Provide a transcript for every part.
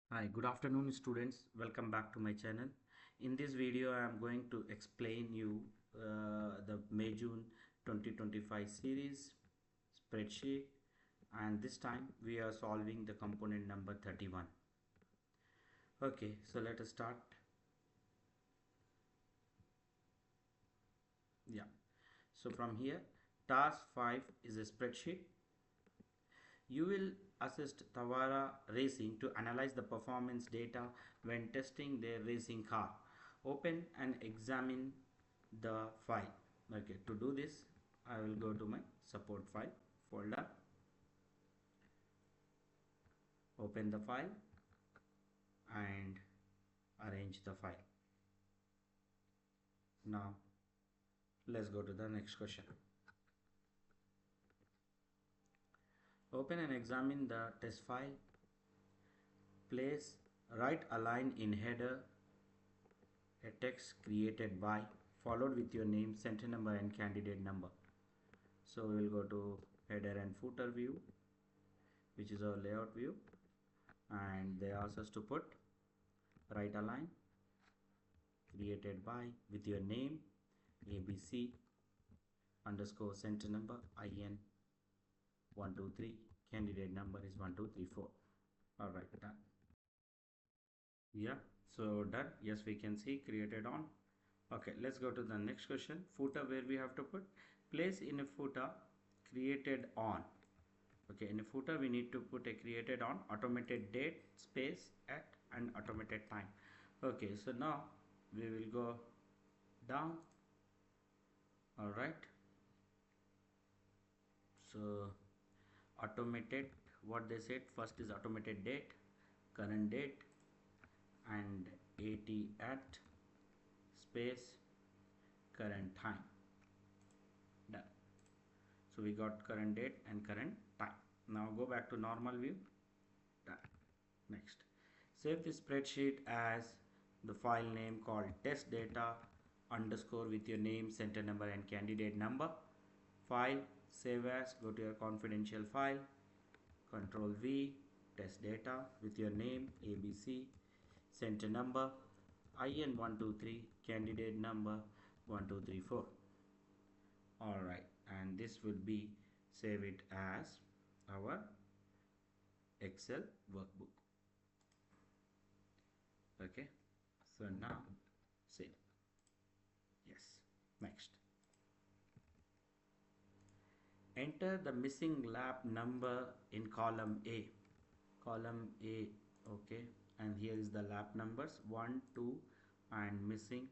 Hi, good afternoon students. Welcome back to my channel. In this video, I am going to explain you the May June 2025 series spreadsheet, and this time we are solving the component number 31. Okay, so let us start. Yeah. So from here, task 5 is a spreadsheet. You will assist Tawara Racing to analyze the performance data when testing their racing car. Open and examine the file. Okay, to do this, I will go to my support file folder, open the file and arrange the file. Now, let's go to the next question. Open and examine the test file. Place right align in header a text created by followed with your name, center number and candidate number. So we will go to header and footer view, which is our layout view, and they ask us to put right align created by with your name ABC underscore center number IN 123, candidate number is 1234. All right, done. Yeah, so done. Yes, we can see created on. Okay, let's go to the next question. Footer, where we have to put place in a footer created on. Okay, in a footer we need to put a created on automated date space at and automated time. Okay, so now we will go down. All right, so automated, what they said first is automated date, current date and AT at space current time. Done. So we got current date and current time. Now go back to normal view. Done. Next, save the spreadsheet as the file name called test data underscore with your name, center number and candidate number. File, save as, go to your confidential file, control V, test data with your name ABC, center number IN123, candidate number 1234. All right, and this will be save it as our Excel workbook. Okay, so now save. Yes. Next, enter the missing lap number in column A. Column A, okay, and here is the lap numbers 1, 2 and missing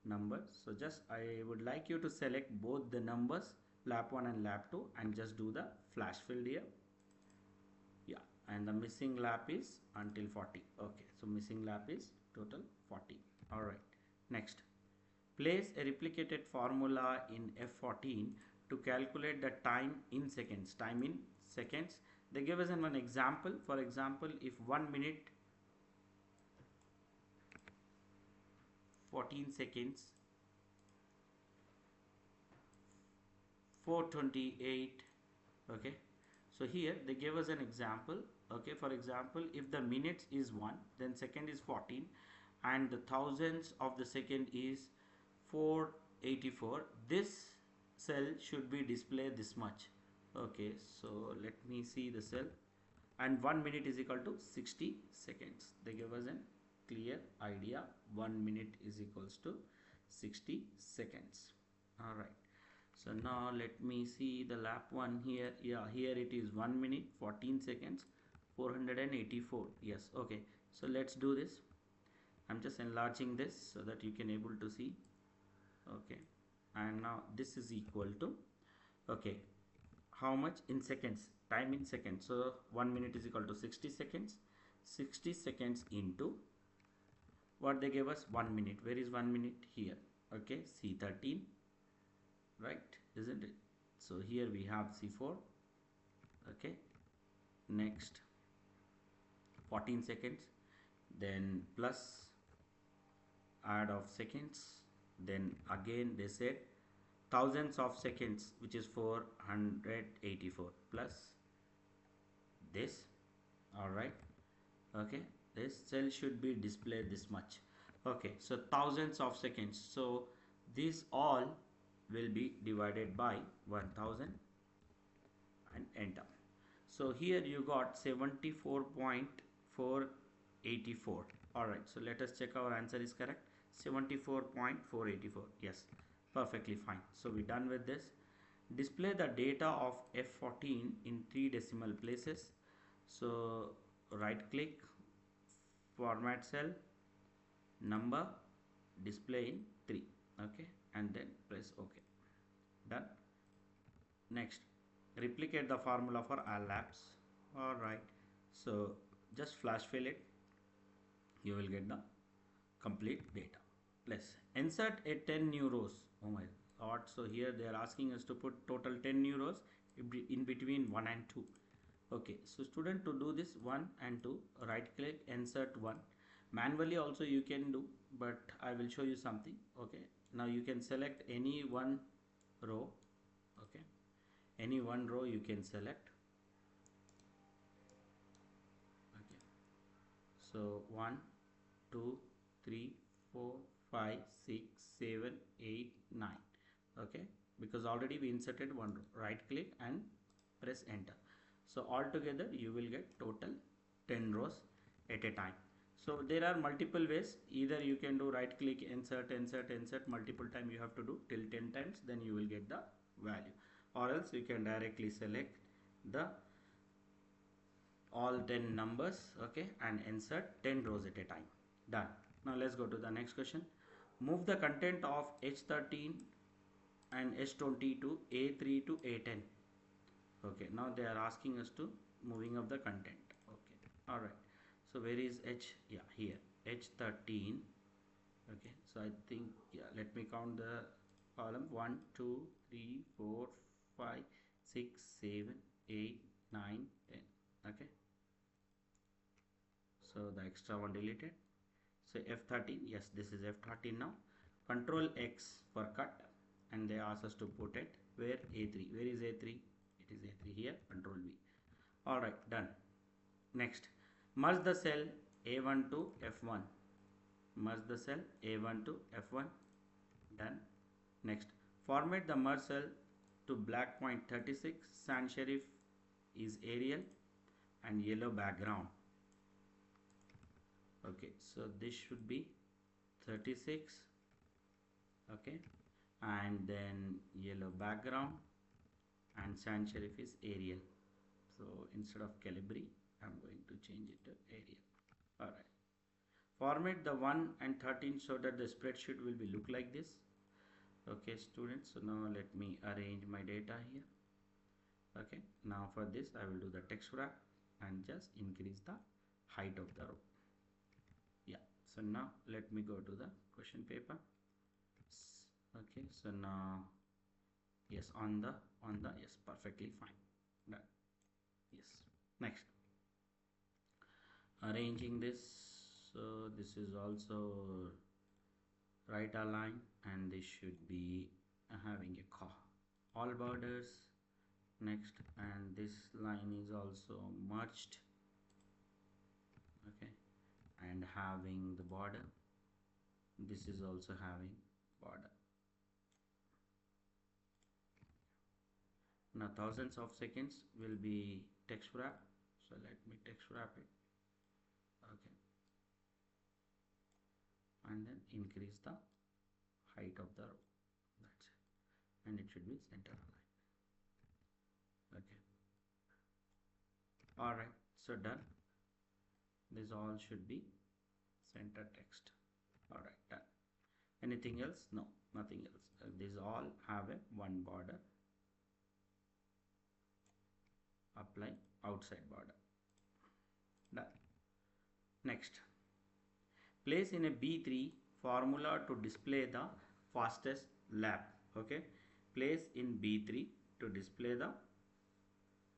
numbers. So just I would like you to select both the numbers lap 1 and lap 2 and just do the flash fill here. Yeah, and the missing lap is until 40. Okay, so missing lap is total 40. All right, next, place a replicated formula in F14 to calculate the time in seconds. Time in seconds. They give us an example. For example, if 1 minute 14 seconds 428. Okay, so here they gave us an example. Okay, for example, if the minutes is 1, then second is 14 and the thousandths of the second is 484. This cell should be displayed this much. Okay, so let me see the cell, and 1 minute is equal to 60 seconds. They give us a clear idea. 1 minute is equals to 60 seconds. All right, so now let me see the lap one here. Yeah, here it is 1 minute 14 seconds 484. Yes, okay, so let's do this. I'm just enlarging this so that you can able to see. Okay, and now this is equal to, okay, how much in seconds, time in seconds. So 1 minute is equal to 60 seconds. 60 seconds into what they gave us, 1 minute. Where is 1 minute? Here. Okay, C13, right, isn't it? So here we have C4. Okay, next 14 seconds, then plus add of seconds, then again they said thousands of seconds, which is 484 plus this. All right, okay, this cell should be displayed this much. Okay, so thousands of seconds, so these all will be divided by 1000 and enter. So here you got 74.484. All right, so let us check our answer is correct. 74.484. Yes, perfectly fine. So we're done with this. Display the data of F14 in 3 decimal places. So right click, format cell, number, display in 3. Okay, and then press OK. Done. Next, replicate the formula for all labs. All right, so just flash fill it, you will get the complete data. Plus insert a 10 new rows. Oh my god, so here they are asking us to put total 10 new rows in between 1 and 2. Okay, so student, to do this 1 and 2, right click, insert 1. Manually also you can do, but I will show you something. Okay, now you can select any one row. Okay, any one row you can select. Okay, so 1 2 3 4 5 6 7 8 9. Okay, because already we inserted one row. Right click and press enter. So altogether you will get total 10 rows at a time. So there are multiple ways. Either you can do right click, insert, insert, insert multiple time, you have to do till 10 times, then you will get the value. Or else you can directly select the all 10 numbers, okay, and insert 10 rows at a time. Done. Now let's go to the next question. Move the content of H13 and H20 to A3 to A10. Okay, now they are asking us to moving of the content. Okay, all right, so where is H? Yeah, here, H13. Okay, so I think, yeah, let me count the column. 1 2 3 4 5 6 7 8 9 10. Okay, so the extra one deleted. So F13, yes, this is F13. Now control X for cut, and they ask us to put it where? A3. Where is A3? It is A3 here, control V. All right, done. Next, merge the cell A1 to F1. Merge the cell A1 to F1. Done. Next, format the merge cell to black point 36. Sans serif is Arial and yellow background. Okay, so this should be 36. Okay, and then yellow background, and sans serif is Arial. So instead of Calibri, I'm going to change it to Arial. All right. Format the 1 and 13 so that the spreadsheet will be look like this. Okay, students. So now let me arrange my data here. Okay. Now for this, I will do the text wrap and just increase the height of the row. Yeah. So now let me go to the question paper. Okay. So now, yes, on the yes, perfectly fine. Done. Yes. Next, arranging this. So this is also right align, and this should be having a all borders. Next, and this line is also merged. Okay, and having the border. This is also having border. Now thousands of seconds will be text wrap. So let me text wrap it. Okay, and then increase the height of the row. That's it, and it should be center aligned. Okay, all right, so done. This all should be center text. All right, done. Anything else? No, nothing else. These all have a one border. Apply outside border. Done. Next, place in a B3 formula to display the fastest lap. Okay, place in B3 to display the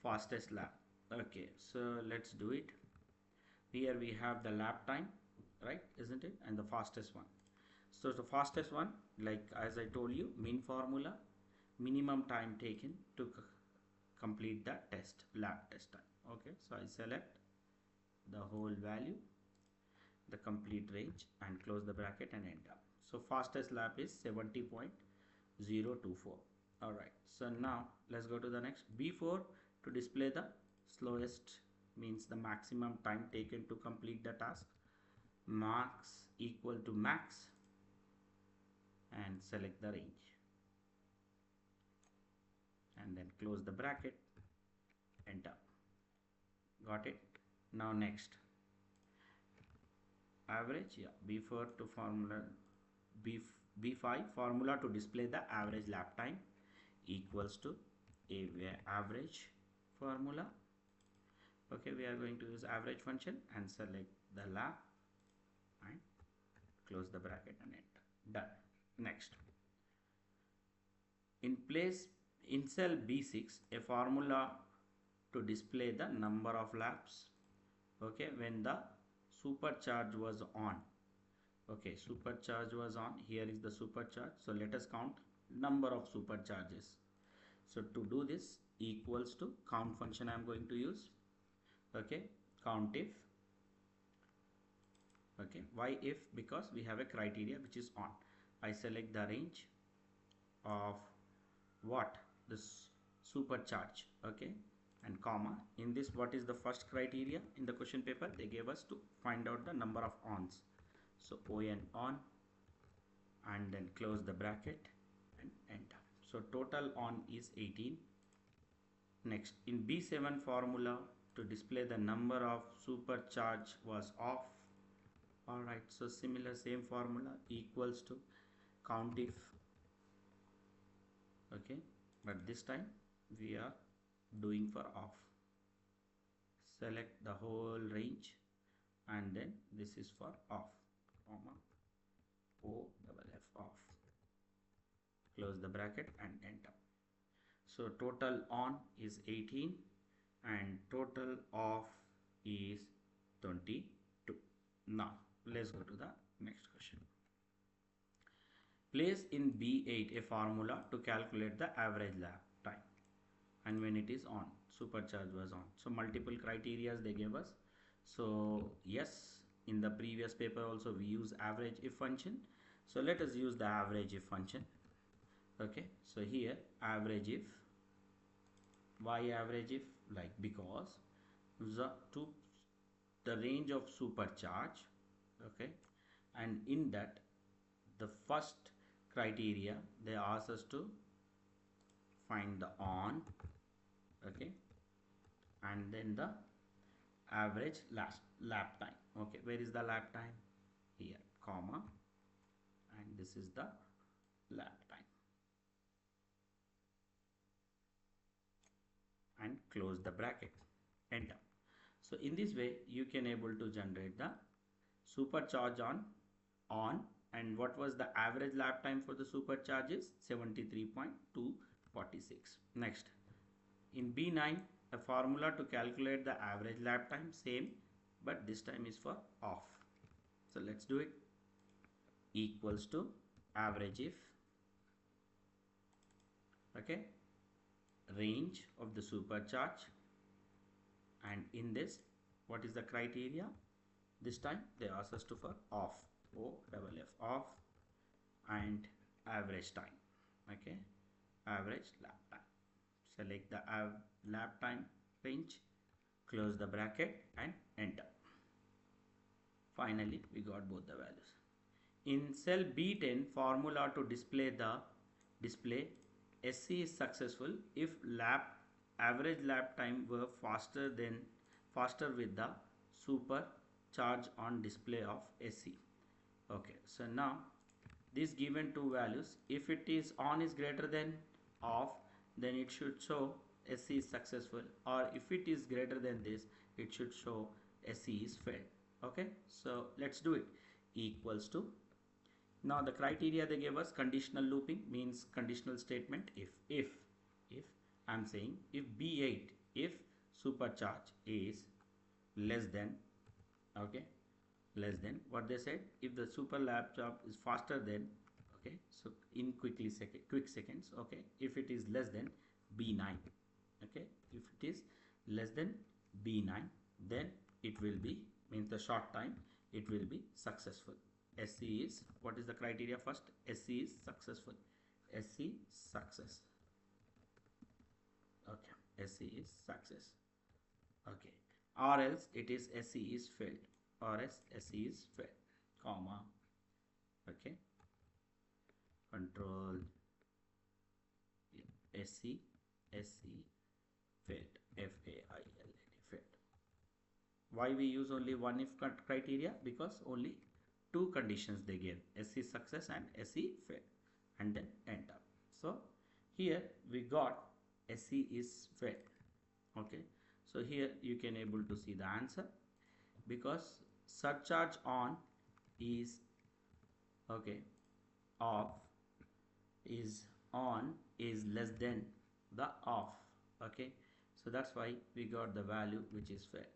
fastest lap. Okay, so let's do it. Here we have the lap time, right, isn't it, and the fastest one. So the fastest one, like as I told you, min formula, minimum time taken to complete the test, lap test time. Okay, so I select the whole value the complete range and close the bracket and enter. So fastest lap is 70.024. Alright, so now let's go to the next. B4 to display the slowest, means the maximum time taken to complete the task. Max equal to max and select the range and then close the bracket, enter. Got it? Now next, average, yeah, B4 to formula, B5 formula to display the average lap time equals to average formula. Okay, we are going to use average function and select the lap and close the bracket and enter. Done. Next, in cell B6, a formula to display the number of laps, okay, when the supercharge was on. Okay, supercharge was on. Here is the supercharge. So let us count number of supercharges. So to do this, equals to count function I am going to use. Okay, count if. Okay, why if? Because we have a criteria which is on. I select the range of what? This supercharge. Okay, and comma. In this, what is the first criteria in the question paper? They gave us to find out the number of ons. So on and then close the bracket and enter. So total on is 18. Next, in B7 formula to display the number of supercharge was off. Alright, so similar same formula equals to count if. Okay, but this time we are doing for off. Select the whole range and then this is for off, comma OFF off. Close the bracket and enter. So total on is 18 and total off is 22. Now let's go to the next question. Place in B8 a formula to calculate the average lap time and when it is on, supercharge was on. So multiple criteria they gave us. So yes, in the previous paper also we use average if function. So let us use the average if function. Okay, so here average if. Why average if? Like because the range of supercharge, okay, and in that the first criteria they ask us to find the on, okay, and then the average lap time. Okay, where is the lap time? Here, comma, and this is the lap time. And close the bracket, enter. So in this way you can able to generate the supercharge on and what was the average lap time for the supercharge is 73.246. Next, in B9 a formula to calculate the average lap time, same, but this time is for off. So let's do it. Equals to average if, okay, range of the supercharge, and in this what is the criteria? This time they ask us to for off, OFF off, and average time. Okay, average lap time. Select the lap time range, close the bracket and enter. Finally we got both the values. In cell B10 formula to display SC is successful if average lap time were faster with the supercharge on display of SC. Okay, so now these given two values, if it is on is greater than off, then it should show SC is successful, or if it is greater than this, it should show SC is failed. Okay, so let's do it. Equals to, now the criteria they gave us, conditional looping means conditional statement. If I'm saying if B8, if supercharge is less than, okay, less than what they said, if the super laptop is faster than, okay, so in quick seconds, okay, if it is less than B9, okay, if it is less than B9, then it will be, means the short time, it will be successful. SC is, what is the criteria first? SC is successful. SC success. Okay, SC is success. Okay, or else it is SC is failed, or else SC is failed, comma. Okay, control SC, SC failed, FAILED, failed. Why we use only one if criteria? Because only two conditions they gave, SC success and SC failed, and then enter. So here we got SC is failed. Okay, so here you can able to see the answer, because surcharge on is okay, off is on is less than the off. Okay, so that's why we got the value which is fair.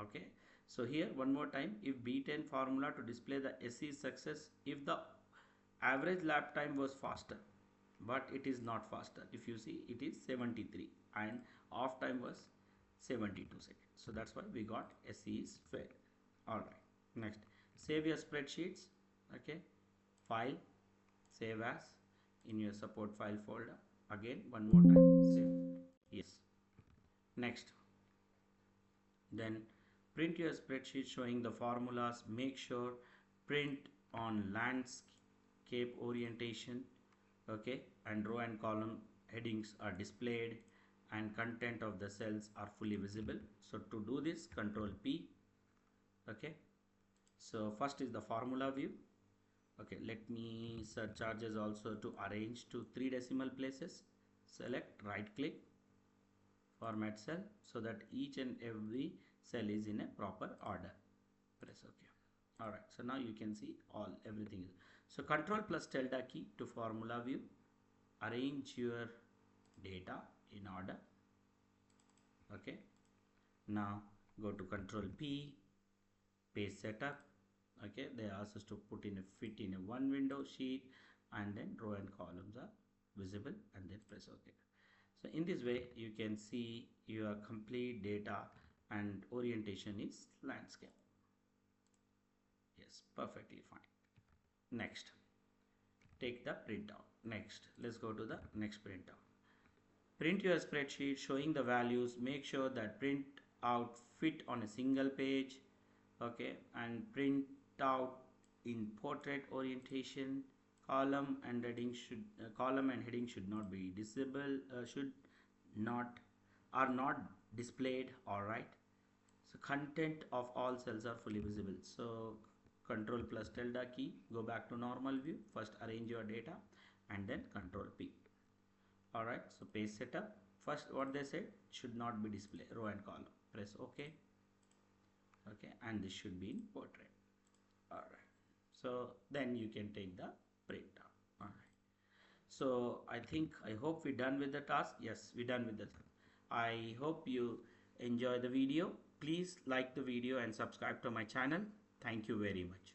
Okay, so here one more time, if B10 formula to display the SC success, if the average lap time was faster, but it is not faster. If you see, it is 73 and off time was 72 seconds. So that's why we got SC is fair. Alright, next, save your spreadsheets. Okay, file, save as, in your support file folder. Again one more time, save. Yes. Next, then print your spreadsheet showing the formulas. Make sure print on landscape orientation. Okay, and row and column headings are displayed and content of the cells are fully visible. So to do this, control P. Okay, so first is the formula view. Okay, let me surcharges also to arrange to 3 decimal places. Select, right click, format cell, so that each and every cell is in a proper order. Press OK. Alright, so now you can see everything. So control plus tilde key to formula view. Arrange your data in order. Okay, now go to control P, page setup. Okay, they ask us to put in a fit in a one window sheet, and then row and columns are visible, and then press OK. So in this way you can see your complete data and orientation is landscape. Yes, perfectly fine. Next, take the printout. Next, let's go to the next printout. Print your spreadsheet showing the values. Make sure that print out fit on a single page. Okay, and print out in portrait orientation. Column and heading should not be visible, are not displayed. All right, so content of all cells are fully visible. So control plus tilde key, go back to normal view. First arrange your data and then control P. All right, so page setup. First what they said, should not be displayed, row and column. Press OK. Okay, and this should be in portrait. All right, so then you can take the printout. All right, so I hope we're done with the task. Yes, we're done with the task. I hope you enjoy the video. Please like the video and subscribe to my channel. Thank you very much.